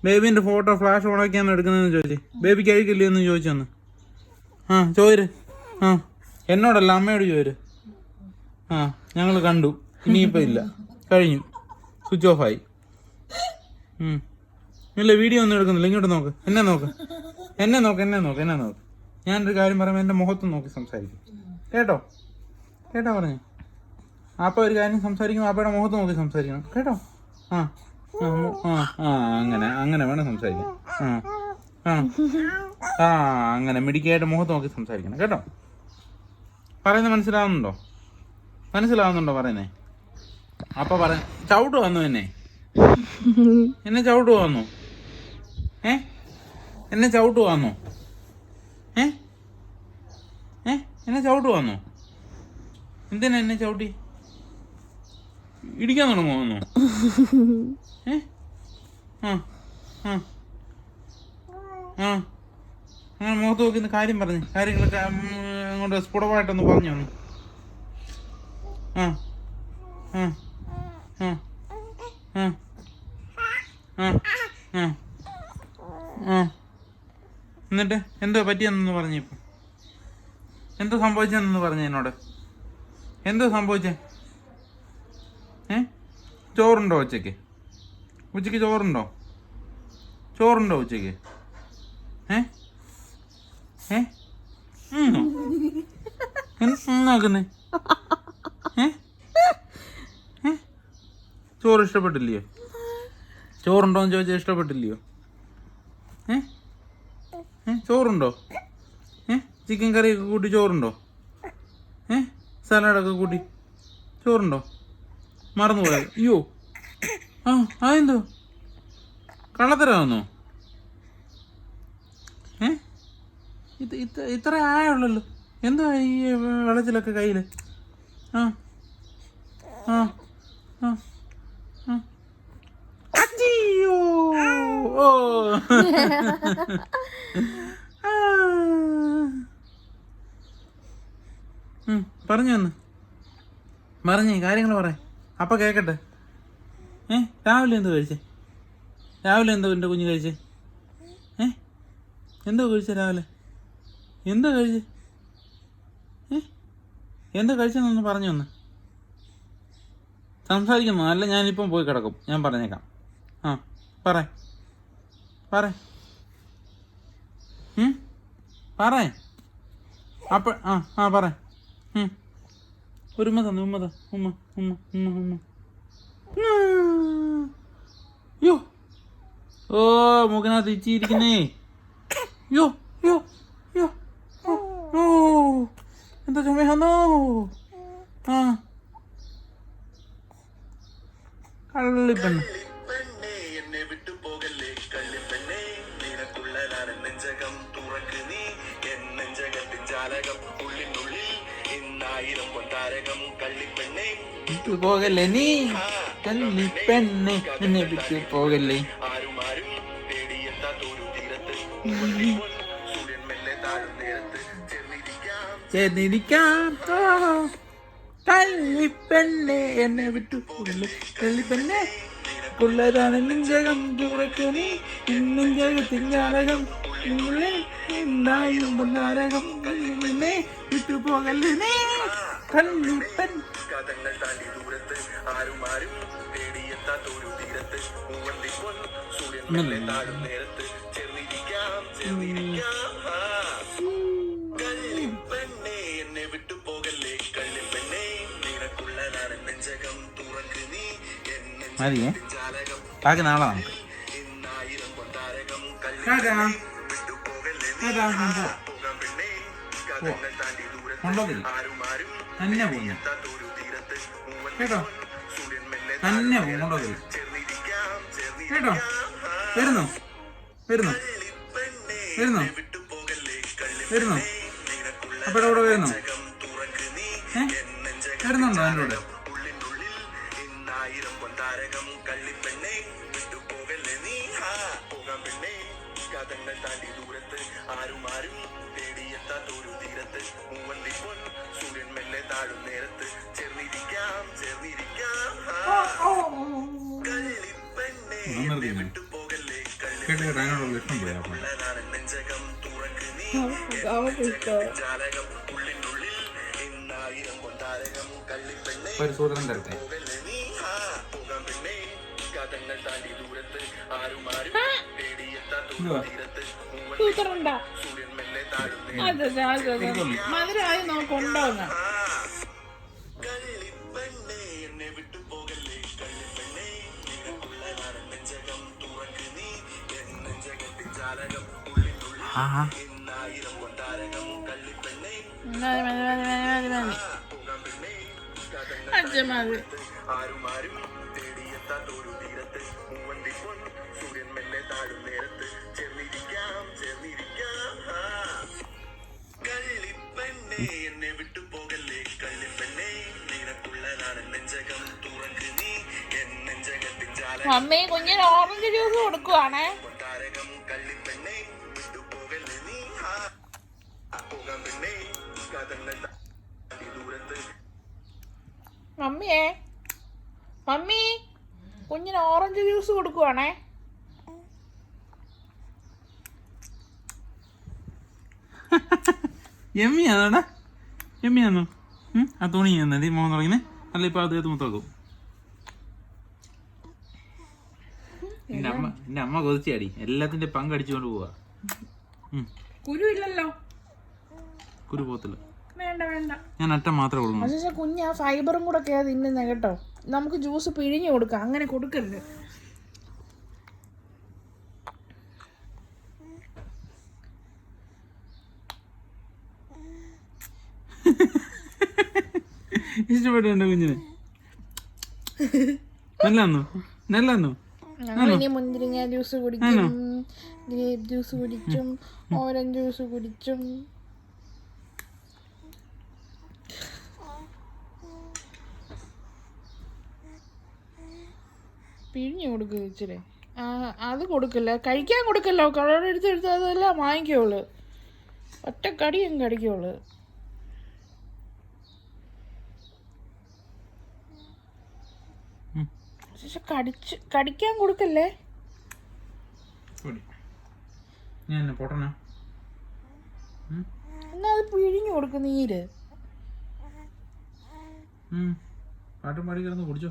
ബേബിൻ്റെ photo flash ഓണാക്കിയാണ് എടുക്കുന്നതെന്ന് ചോദിച്ചേ. Baby കഴിക്കില്ലേ എന്ന് ചോദിച്ചെന്ന്. ആ ചോര്. ആ എന്നോടല്ല അമ്മയോട് ചോര്. ആ ഞങ്ങൾ കണ്ടു. ഇനിയിപ്പോൾ ഇല്ല, കഴിഞ്ഞു, സ്വിച്ച് ഓഫായി. ഇല്ല വീഡിയോ ഒന്നും എടുക്കുന്നില്ല. ഇങ്ങോട്ട് നോക്ക്, എന്നെ നോക്ക്, എന്നെ നോക്ക്, എന്നെ നോക്ക്, എന്നെ നോക്ക്. ഞാനൊരു കാര്യം പറയുമ്പോൾ എൻ്റെ മുഖത്ത് നോക്കി സംസാരിക്കും. കേട്ടോ കേട്ടോ പറഞ്ഞു. അപ്പോൾ ഒരു കാര്യം സംസാരിക്കുമ്പോൾ അപ്പയുടെ മുഖത്ത് നോക്കി സംസാരിക്കണം. കേട്ടോ? ആ ആ ആ അങ്ങനെ അങ്ങനെ വേണം സംസാരിക്കാൻ. ആ ആ ആ അങ്ങനെ മിടിക്കായിട്ട് മുഖത്ത് നോക്കി സംസാരിക്കണം. കേട്ടോ? പറയുന്നത് മനസ്സിലാവുന്നുണ്ടോ? മനസ്സിലാവുന്നുണ്ടോ പറയുന്നേ? അപ്പോൾ ചവിട്ട് വന്നു എന്നെ ചവിട്ട് വന്നു. എന്നെ ചവിട്ട് വന്നു. എന്നെ ചവിട്ട് വന്നു. എന്തിനാ എന്നെ ചവിട്ടി? ഇടിക്കാൻ തുടങ്ങുന്നു. ആ ആ ആ അങ്ങനെ മുഖത്ത് നോക്കുന്ന കാര്യം പറഞ്ഞ് കാര്യങ്ങളൊക്കെ അങ്ങോട്ട് സ്ഫുടമായിട്ടൊന്ന് പറഞ്ഞു വന്നു. ആ ആ ആ ആ ആ ആ എന്നിട്ട് എന്തോ പറ്റിയെന്നു പറഞ്ഞു. ഇപ്പം എന്തോ സംഭവിച്ചെന്നു പറഞ്ഞു എന്നോട്. എന്തോ സംഭവിച്ചേ? ചോറുണ്ടോ ഉച്ചയ്ക്ക്? ഉച്ചയ്ക്ക് ചോറുണ്ടോ? ചോറുണ്ടോ ഉച്ചയ്ക്ക്? നോക്കുന്നേ. ചോറ് ഇഷ്ടപ്പെട്ടില്ലയോ? ചോറുണ്ടോന്ന് ചോദിച്ചാൽ ഇഷ്ടപ്പെട്ടില്ലയോ? ചോറുണ്ടോ? ചിക്കൻ കറിയൊക്കെ കൂട്ടി ചോറുണ്ടോ? സലാഡൊക്കെ കൂട്ടി ചോറുണ്ടോ? മറന്നുപോയത്? അയ്യോ ആ അതെന്തോ കള്ളത്തരമാണോ? ഇത്ര ആയുള്ളല്ലോ. എന്താ ഈ വെള്ളത്തിലൊക്കെ കയ്യിൽ? ആ ആ ആ അയ്യോ ഓ പറഞ്ഞു പറഞ്ഞേ കാര്യങ്ങൾ പറയാം. അപ്പം കേൾക്കട്ടെ. രാവിലെ എന്തോ കഴിച്ചേ? രാവിലെ എന്തോ എൻ്റെ കുഞ്ഞ് കഴിച്ചേ? എന്തോ കഴിച്ചേ രാവിലെ? എന്തോ കഴിച്ചേ? എന്തോ കഴിച്ചെന്നൊന്ന് പറഞ്ഞു ഒന്ന് സംസാരിക്കുന്നു. അല്ല ഞാനിപ്പം പോയി കിടക്കും. ഞാൻ പറഞ്ഞേക്കാം. ആ പറ പറ പറ അപ്പം ആ ആ പറ. ഒരു ഉമ്മ തന്നെ, ഉമ്മ ഉമ്മ ഉമ്മ ഉമ്മ ഉമ്മ. യോ ഓ മൂക്കിനകത്ത് ഇച്ചിരിക്കുന്നേ. യോ യോ യോ ഓ എന്താ ചുമയാന്നോ? ആ കള്ളിപ്പെണ്ണ്. പോകല്ലേ നീ കള്ളിപ്പെണ്ണെ, എന്നെ വിട്ടു പോകല്ലേ. ചേർന്നിരിക്കാം കള്ളിപ്പെണ്ണെ, എന്നെ വിട്ടു പോകല്ലേ. കള്ളിപ്പെണ്ണെ പുള്ളതാണ് നെഞ്ചകം തുറക്കു നീ, നെഞ്ചകത്തിൻ ജാലകം നാരകം വിട്ടു പോകല്ലേ നീ കള്ളിപ്പെൺ. മതിയേ ബാക്കി നാളെ നമുക്ക്. കൊണ്ടോക്കില്ല തന്നെ പോകുന്നു. കേട്ടോ തന്നെ പോകും. കൊണ്ടോക്കില്ല കേട്ടോ. വരുന്നോ വരുന്നോ വരുന്നോ വരുന്നോ? അപ്പയുടെ കൂടെ വരുന്നോ? വരുന്നുണ്ടോ എൻ്റെ കൂടെ? കേട്ട് കേട്ട് അതിനോടുള്ള ഇഷ്ടം പോയാ ഒരു സൂത്രം തരട്ടെ. മധുരമായി നോക്കുണ്ടോന്ന് മതി. മമ്മി കുഞ്ഞിന് ഓറഞ്ച് ജ്യൂസ് കൊടുക്കുവാണേ. മമ്മിയേ, മമ്മി കുഞ്ഞിന് ഓറഞ്ച് ജ്യൂസ് കൊടുക്കുവാണേ. എമ്മിയാണോടാ? എമ്മിയാണോ? ആ തുണി എന്നതി മോൻ തുടങ്ങിനെ അല്ല ഇപ്പൊ അദ്ദേഹത്ത് മുത്തോക്കും. എന്റെ അമ്മ കൊതിച്ചാടി എല്ലാത്തിന്റെ പങ്കടിച്ചുകൊണ്ട് പോവാ. കുരു ഇല്ലല്ലോ. കുരു പോത്തില്ല. വേണ്ട വേണ്ട, ഞാൻ അറ്റം മാത്രമേ ഉള്ളൂ. പക്ഷേ കുഞ്ഞ് ആ ഫൈബറും കൂടെ ഒക്കെ തിന്നുന്ന കേട്ടോ. നമുക്ക് ജ്യൂസ് പിഴിഞ്ഞു കൊടുക്കാം, അങ്ങനെ കൊടുക്കരുത്. ഇഷ്ടപ്പെട്ടോ കുഞ്ഞിന്? നല്ലാന്നോ? ഞങ്ങൾ ഇനി മുന്തിരിങ്ങ ജ്യൂസ് കുടിക്കും, ഗ്രേപ്പ് ജ്യൂസ് കുടിച്ചും ഓറഞ്ച് ജ്യൂസ് കുടിച്ചും. പിഴിഞ്ഞു കൊടുക്കുക ഇച്ചിരി. അത് കൊടുക്കില്ല, കഴിക്കാൻ കൊടുക്കല്ലോ. കളർ എടുത്തെടുത്ത് അതെല്ലാം വാങ്ങിക്കോളൂ. ഒറ്റ കടിയും കടിക്കോളൂ. പക്ഷെ കടിക്കാൻ കൊടുക്കല്ലേ. എന്നാ അത് പിഴിഞ്ഞു കൊടുക്കും നീര്. പാട്ടും പാടി കിടന്ന് കുടിച്ചോ.